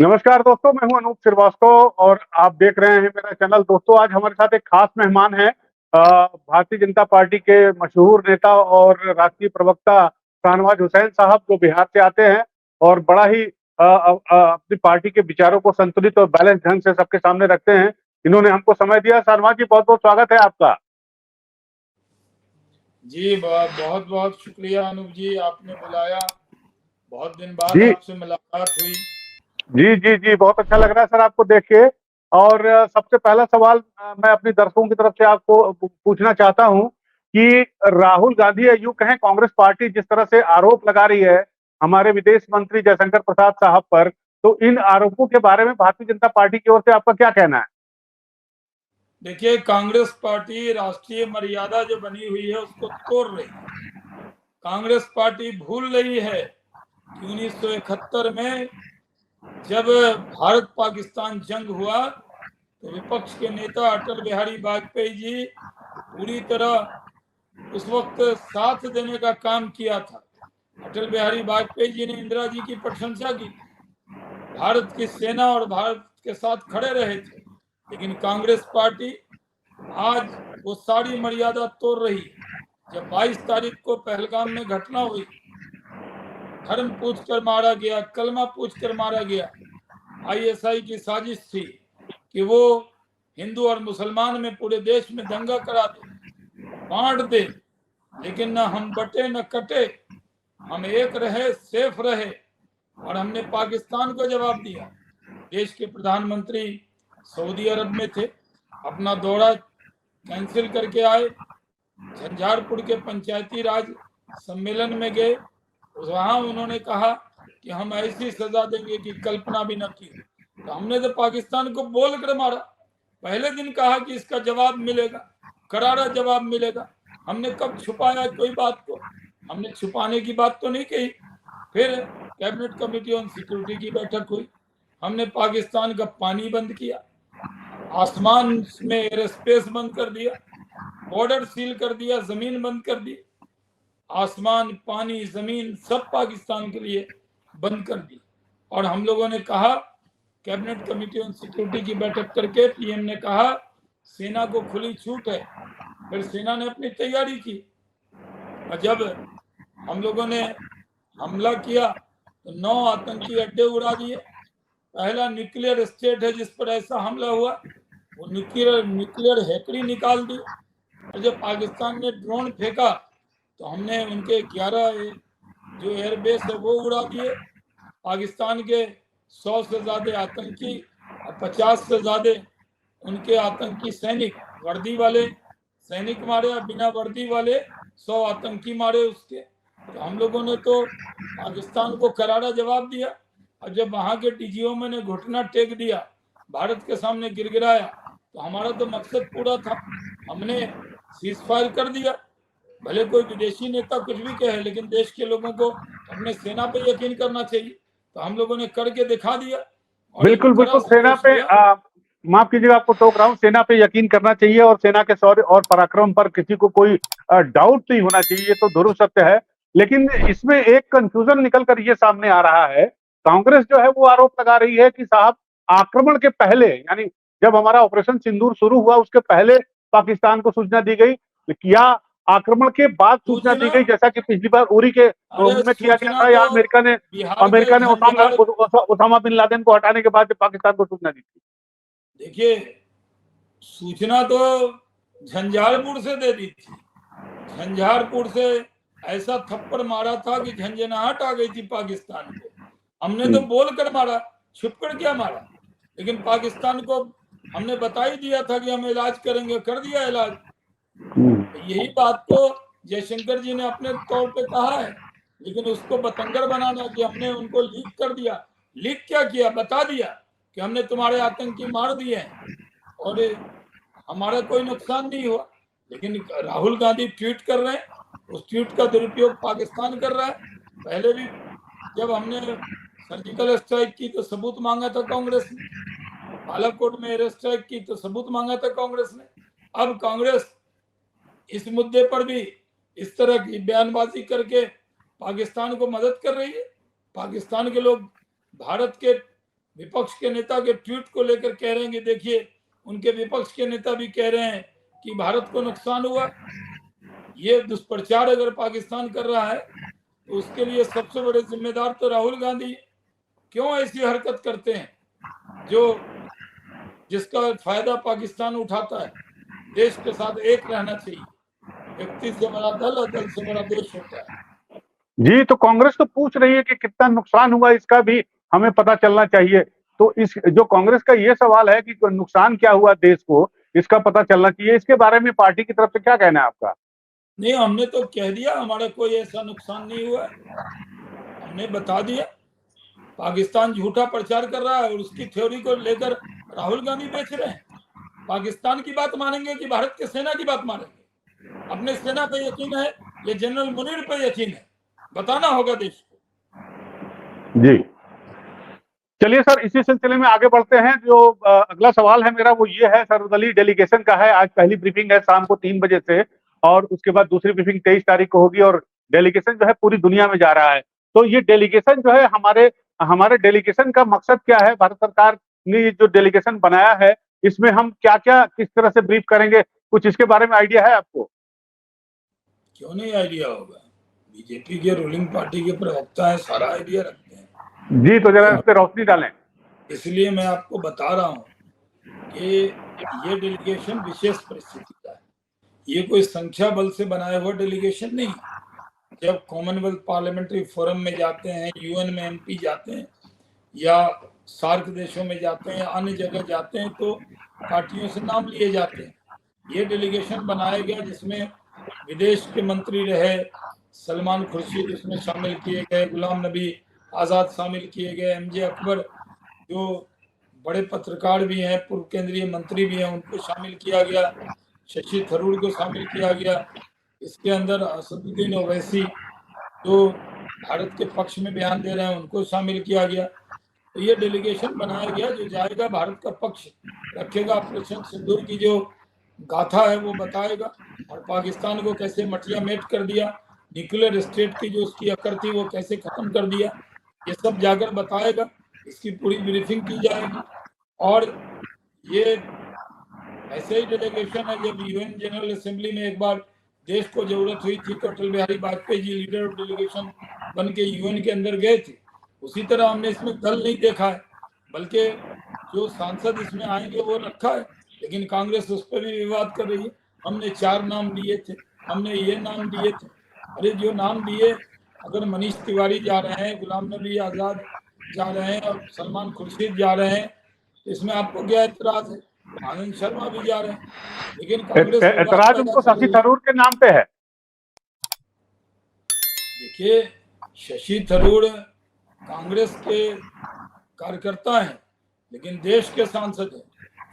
नमस्कार दोस्तों, मैं हूं अनूप श्रीवास्तव और आप देख रहे हैं मेरा चैनल। दोस्तों, आज हमारे साथ एक खास मेहमान है। भारतीय जनता पार्टी के मशहूर नेता और राष्ट्रीय प्रवक्ता शाहनवाज हुसैन साहब, जो बिहार से आते हैं और बड़ा ही अपनी पार्टी के विचारों को संतुलित और बैलेंस ढंग से सबके सामने रखते हैं। इन्होंने हमको समय दिया। शाहनवाज जी, बहुत बहुत स्वागत है आपका। जी बहुत बहुत शुक्रिया अनूप जी, आपने बुलाया। बहुत दिन बाद जी आपसे मुलाकात हुई। जी जी जी, बहुत अच्छा लग रहा है सर आपको देख के। और सबसे पहला सवाल मैं अपने दर्शकों की तरफ से आपको पूछना चाहता हूं कि राहुल गांधी या यूं कहें कांग्रेस पार्टी जिस तरह से आरोप लगा रही है हमारे विदेश मंत्री जयशंकर प्रसाद साहब पर, तो इन आरोपों के बारे में भारतीय जनता पार्टी की ओर से आपका क्या कहना है? देखिए, कांग्रेस पार्टी राष्ट्रीय मर्यादा जो बनी हुई है उसको तोड़ रही है। कांग्रेस पार्टी भूल रही है कि 1971 में जब भारत पाकिस्तान जंग हुआ तो विपक्ष के नेता अटल बिहारी वाजपेयी जी पूरी तरह उस वक्त साथ देने का काम किया था। अटल बिहारी वाजपेयी जी ने इंदिरा जी की प्रशंसा की, भारत की सेना और भारत के साथ खड़े रहे थे। लेकिन कांग्रेस पार्टी आज वो सारी मर्यादा तोड़ रही है। जब 22 तारीख को पहलगाम में घटना हुई, धर्म पूछकर मारा गया, कलमा पूछकर मारा गया। आईएसआई की साजिश थी कि वो हिंदू और मुसलमान में पूरे देश में दंगा करा दे, बांट दे। लेकिन न हम बटे न कटे, हम एक रहे, सेफ रहे। और हमने पाकिस्तान को जवाब दिया। देश के प्रधानमंत्री सऊदी अरब में थे, अपना दौरा कैंसिल करके आए, झंझारपुर के पंचायती राज सम्मेलन में गए। वहां उन्होंने कहा कि हम ऐसी सजा देंगे कि कल्पना भी न की। तो हमने तो पाकिस्तान को बोल कर मारा। पहले दिन कहा कि इसका जवाब मिलेगा, करारा जवाब मिलेगा। हमने कब छुपाया कोई बात को? हमने छुपाने की बात तो नहीं कही। फिर कैबिनेट कमेटी ऑन सिक्योरिटी की बैठक हुई, हमने पाकिस्तान का पानी बंद किया, आसमान में एयर स्पेस बंद कर दिया, बॉर्डर सील कर दिया, जमीन बंद कर दी। आसमान, पानी, जमीन सब पाकिस्तान के लिए बंद कर दी। और हम लोगों ने कहा, कैबिनेट कमेटी ऑन सिक्योरिटी की बैठक करके पीएम ने कहा सेना को खुली छूट है। फिर सेना ने अपनी तैयारी की और जब हम लोगों ने हमला किया तो 9 आतंकी अड्डे उड़ा दिए। पहला न्यूक्लियर स्टेट है जिस पर ऐसा हमला हुआ, वो न्यूक्लियर हैकड़ी निकाल दी। और जब पाकिस्तान ने ड्रोन फेंका तो हमने उनके 11 जो एयरबेस है वो उड़ा दिए। पाकिस्तान के 100 से ज्यादा आतंकी और 50 से ज्यादा उनके आतंकी सैनिक, वर्दी वाले सैनिक मारे और बिना वर्दी वाले 100 आतंकी मारे उसके। तो हम लोगों ने तो पाकिस्तान को करारा जवाब दिया। और जब वहां के डीजीओ ने घुटना टेक दिया, भारत के सामने गिड़गिड़ाया, तो हमारा तो मकसद पूरा था। हमने सीज फायर कर दिया। भले कोई विदेशी नेता कुछ भी कहे, लेकिन देश के लोगों को अपने सेना पे यकीन करना चाहिए। तो हम लोगों ने करके दिखा दिया और एक बिल्कुल कड़ा बिल्कुल, सेना संदेश पे दिया। माफ कीजिएगा, आपको टोक रहा हूँ। सेना पे यकीन करना चाहिए और सेना के शौर्य और पराक्रम पर किसी को कोई डाउट नहीं होना चाहिए, ये तो ध्रुव सत्य है। लेकिन इसमें एक कंफ्यूजन निकल कर ये सामने आ रहा है। कांग्रेस जो है वो आरोप लगा रही है कि साहब, आक्रमण के पहले, यानी जब हमारा ऑपरेशन सिंदूर शुरू हुआ उसके पहले पाकिस्तान को सूचना दी गई, या आक्रमण के बाद सूचना दी सूचना, गई, जैसा कि पिछली बार उरी के अरे में किया गया सूचना था, या तो अमेरिका ने बिहार के अमेरिका ने झंझार, ओसामा बिन लादेन को हटाने के बाद पाकिस्तान को सूचना दी थी। देखिए सूचना तो झंझारपुर से दे दी थी। झंझारपुर से ऐसा थप्पड़ मारा था कि झंझनाहट आ गई थी पाकिस्तान को। हमने तो बोल कर मारा, छुप कर क्या मारा। लेकिन पाकिस्तान को हमने बता ही दिया था कि हम इलाज करेंगे, कर दिया इलाज। तो यही बात तो जयशंकर जी ने अपने तौर पे कहा है, लेकिन उसको बतंगड़ बनाना कि हमने उनको लीक कर दिया। लीक क्या किया? बता दिया कि हमने तुम्हारे आतंकी मार दिए हैं और हमारा कोई नुकसान नहीं हुआ। लेकिन राहुल गांधी ट्वीट कर रहे हैं, उस ट्वीट का दुरुपयोग पाकिस्तान कर रहा है। पहले भी जब हमने सर्जिकल स्ट्राइक की तो सबूत मांगा था कांग्रेस ने, बालाकोट में एयर स्ट्राइक की तो सबूत मांगा था कांग्रेस ने। अब कांग्रेस इस मुद्दे पर भी इस तरह की बयानबाजी करके पाकिस्तान को मदद कर रही है। पाकिस्तान के लोग भारत के विपक्ष के नेता के ट्वीट को लेकर कह रहे हैं कि देखिए उनके विपक्ष के नेता भी कह रहे हैं कि भारत को नुकसान हुआ। ये दुष्प्रचार अगर पाकिस्तान कर रहा है तो उसके लिए सबसे बड़े जिम्मेदार तो राहुल गांधी है। क्यों ऐसी हरकत करते हैं जो जिसका फायदा पाकिस्तान उठाता है? देश के साथ एक रहना चाहिए। व्यक्ति से बड़ा दल और दल से बड़ा देश होता है। जी, तो कांग्रेस तो पूछ रही है कि कितना नुकसान हुआ इसका भी हमें पता चलना चाहिए। तो इस जो कांग्रेस का ये सवाल है कि नुकसान क्या हुआ देश को, इसका पता चलना चाहिए। इसके बारे में पार्टी की तरफ से क्या कहना है आपका? नहीं, हमने तो कह दिया हमारा कोई ऐसा नुकसान नहीं हुआ, हमने बता दिया। पाकिस्तान झूठा प्रचार कर रहा है और उसकी थ्योरी को लेकर राहुल गांधी बेच रहे हैं। पाकिस्तान की बात मानेंगे कि भारत की सेना की बात मानेंगे? अपने सेना पे यकीन है या जनरल मुनीर पे यकीन है? बताना होगा देश को। जी, चलिए सर, इसी सिलसिले में आगे बढ़ते हैं। जो अगला सवाल है मेरा वो ये है, सर्वदलीय डेलीगेशन का है। आज पहली ब्रीफिंग है शाम को 3 बजे से, और उसके बाद दूसरी ब्रीफिंग 23 तारीख को होगी, और डेलीगेशन जो है पूरी दुनिया में जा रहा है। तो ये डेलीगेशन जो है, हमारे हमारे डेलीगेशन का मकसद क्या है? भारत सरकार ने जो डेलीगेशन बनाया है, इसमें हम क्या क्या किस तरह से ब्रीफ करेंगे, कुछ इसके बारे में आइडिया है आपको? क्यों नहीं आइडिया होगा? बीजेपी के रूलिंग पार्टी के प्रवक्ता है, सारा आइडिया रखते हैं। जी, तो जरा इस पे रोशनी डालें। इसलिए मैं आपको बता रहा हूँ कि ये डेलीगेशन विशेष परिस्थिति का है। ये कोई संख्या बल से बनाया हुआ डेलीगेशन नहीं। जब कॉमनवेल्थ पार्लियामेंट्री फोरम में जाते हैं, यूएन में एमपी जाते हैं, या सार्क देशों में जाते हैं, अन्य जगह जाते हैं, तो पार्टियों से नाम लिए जाते हैं। ये डेलीगेशन बनाया गया जिसमें विदेश के मंत्री रहे, सलमान खुर्शीद इसमें शामिल किए गए, गुलाम नबी आज़ाद शामिल किए गए, एमजे अकबर जो बड़े पत्रकार भी हैं, पूर्व केंद्रीय मंत्री भी हैं, उनको शामिल किया गया, शशि थरूर को शामिल किया गया। इसके अंदर असदुद्दीन ओवैसी जो भारत के पक्ष में बयान दे रहे हैं उनको शामिल किया गया। तो ये डेलीगेशन बनाया गया जो जाएगा, भारत का पक्ष रखेगा, ऑपरेशन सिंदूर की जो गाथा है वो बताएगा, और पाकिस्तान को कैसे मटिया मेट कर दिया, न्यूक्लियर स्टेट की जो उसकी अकड़ थी वो कैसे खत्म कर दिया, ये सब जाकर बताएगा। इसकी पूरी ब्रीफिंग की जाएगी। और ये ऐसे ही डेलीगेशन है, जब यूएन जनरल असेंबली में एक बार देश को जरूरत हुई थी तो Atal Bihari Vajpayee ji leader of delegation बन के यूएन के अंदर गए थे। उसी तरह हमने इसमें दल नहीं देखा है, बल्कि जो सांसद इसमें आएंगे वो रखा है, लेकिन कांग्रेस उस पर भी विवाद कर रही है। हमने 4 नाम दिए थे, हमने ये नाम दिए थे। अरे जो नाम दिए, अगर मनीष तिवारी जा रहे हैं, गुलाम नबी आज़ाद जा रहे हैं और सलमान खुर्शीद जा रहे हैं, इसमें आपको क्या एतराज है? आनंद शर्मा भी जा रहे हैं, लेकिन कांग्रेस एतराज उनको शशि थरूर के नाम पे है। देखिए, शशि थरूर कांग्रेस के कार्यकर्ता हैं, लेकिन देश के सांसद हैं,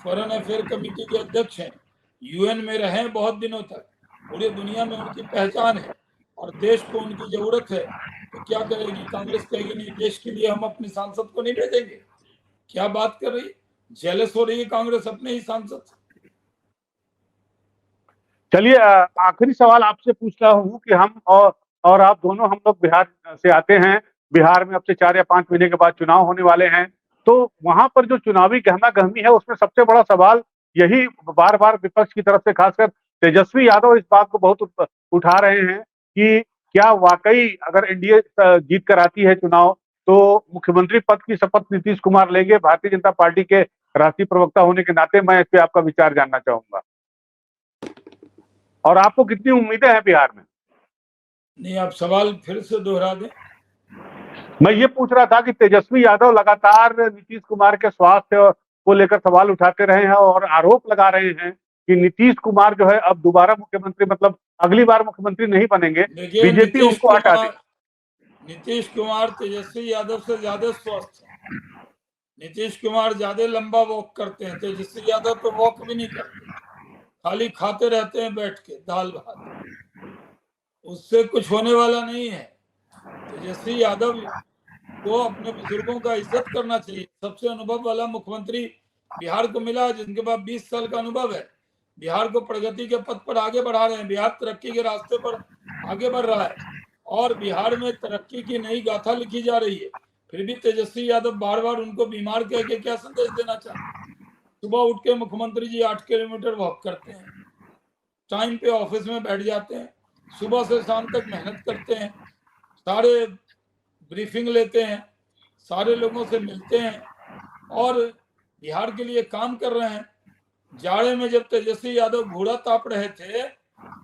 फॉरेन अफेयर कमेटी के अध्यक्ष हैं, यूएन में रहे बहुत दिनों तक, पूरी दुनिया में उनकी पहचान है, और देश को उनकी जरूरत है। तो क्या करेगी कांग्रेस? कहेगी नहीं, देश के लिए हम अपने सांसद को नहीं भेजेंगे? क्या बात कर रही है? जेलस हो रही है कांग्रेस अपने ही सांसद से। चलिए, आखिरी सवाल आपसे पूछ रहा हूँ कि हम और आप दोनों, हम लोग बिहार से आते हैं। बिहार में अब से 4 या 5 महीने के बाद चुनाव होने वाले हैं। तो वहां पर जो चुनावी गहमा गहमी है, उसमें सबसे बड़ा सवाल यही बार बार विपक्ष की तरफ से, खासकर तेजस्वी यादव इस बात को बहुत उठा रहे हैं कि क्या वाकई अगर एनडीए जीत कर आती है चुनाव, तो मुख्यमंत्री पद की शपथ नीतीश कुमार लेंगे? भारतीय जनता पार्टी के राष्ट्रीय प्रवक्ता होने के नाते मैं इस पे आपका विचार जानना चाहूंगा, और आपको कितनी उम्मीदें हैं बिहार में? नहीं, आप सवाल फिर से दोहरा दें। मैं ये पूछ रहा था कि तेजस्वी यादव लगातार नीतीश कुमार के स्वास्थ्य को लेकर सवाल उठाते रहे हैं और आरोप लगा रहे हैं कि नीतीश कुमार जो है अब दोबारा मुख्यमंत्री, मतलब अगली बार मुख्यमंत्री नहीं बनेंगे, बीजेपी उनको हटा दे। नीतीश कुमार तेजस्वी यादव से ज्यादा स्वस्थ है। नीतीश कुमार ज्यादा लंबा वॉक करते हैं, तेजस्वी यादव तो वॉक भी नहीं करते, खाली खाते रहते हैं बैठ के दाल भात। उससे कुछ होने वाला नहीं है। तेजस्वी यादव को अपने बुजुर्गों का इज्जत करना चाहिए। सबसे अनुभव वाला मुख्यमंत्री बिहार को मिला, जिनके पास 20 साल का अनुभव है। बिहार को प्रगति के पथ पर आगे बढ़ा रहे हैं, बिहार तरक्की के रास्ते पर आगे बढ़ रहा है, और बिहार में तरक्की की नई गाथा लिखी जा रही है। फिर भी तेजस्वी यादव बार बार उनको बीमार कह के क्या संदेश देना चाहते हैं? सुबह उठ के मुख्यमंत्री जी 8 किलोमीटर वॉक करते हैं, टाइम पे ऑफिस में बैठ जाते हैं, सुबह से शाम तक मेहनत करते हैं, सारे ब्रीफिंग लेते हैं, सारे लोगों से मिलते हैं और बिहार के लिए काम कर रहे हैं। जाड़े में जब तेजस्वी यादव घोड़ा ताप रहे थे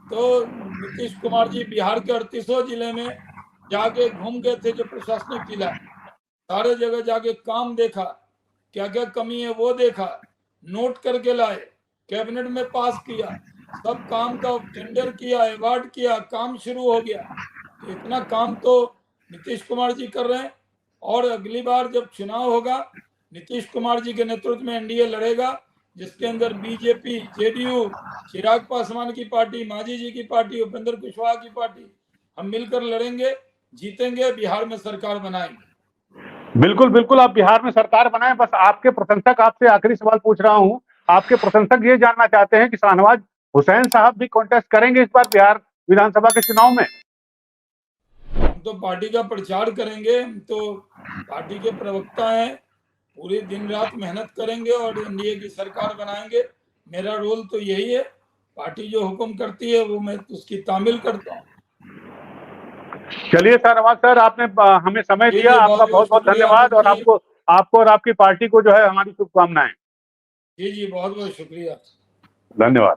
तो नीतीश कुमार जी बिहार के 38 जिले में जाके घूम गए थे, जो प्रशासनिक जिला सारे जगह जाके काम देखा, क्या क्या कमी है वो देखा, नोट करके लाए, कैबिनेट में पास किया, सब काम का टेंडर किया, अवार्ड किया, काम शुरू हो गया। तो इतना काम तो नीतीश कुमार जी कर रहे हैं और अगली बार जब चुनाव होगा नीतीश कुमार जी के नेतृत्व में एनडीए लड़ेगा, जिसके अंदर बीजेपी, जेडीयू, चिराग पासवान की पार्टी, मांझी जी की पार्टी, उपेंद्र कुशवाहा की पार्टी, हम मिलकर लड़ेंगे, जीतेंगे, बिहार में सरकार बनाएंगे। बिल्कुल बिल्कुल, आप बिहार में सरकार बनाएं। बस आपके प्रशंसक आपसे आखिरी सवाल पूछ रहा हूं, आपके प्रशंसक ये जानना चाहते हैं कि शाहनवाज हुसैन साहब भी कॉन्टेस्ट करेंगे इस बार बिहार विधानसभा के चुनाव में? हम तो पार्टी का प्रचार करेंगे, हम तो पार्टी के प्रवक्ता हैं, पूरी दिन रात मेहनत करेंगे और एनडीए की सरकार बनाएंगे। मेरा रोल तो यही है, पार्टी जो हुक्म करती है वो मैं उसकी तामील करता हूँ। चलिए शाहनवाज सर, आपने हमें समय जी दिया, जी, आपका बहुत बहुत शुक्रिया धन्यवाद। और जी। आपको और आपकी पार्टी को जो है हमारी शुभकामनाएं। जी जी, बहुत बहुत शुक्रिया। धन्यवाद।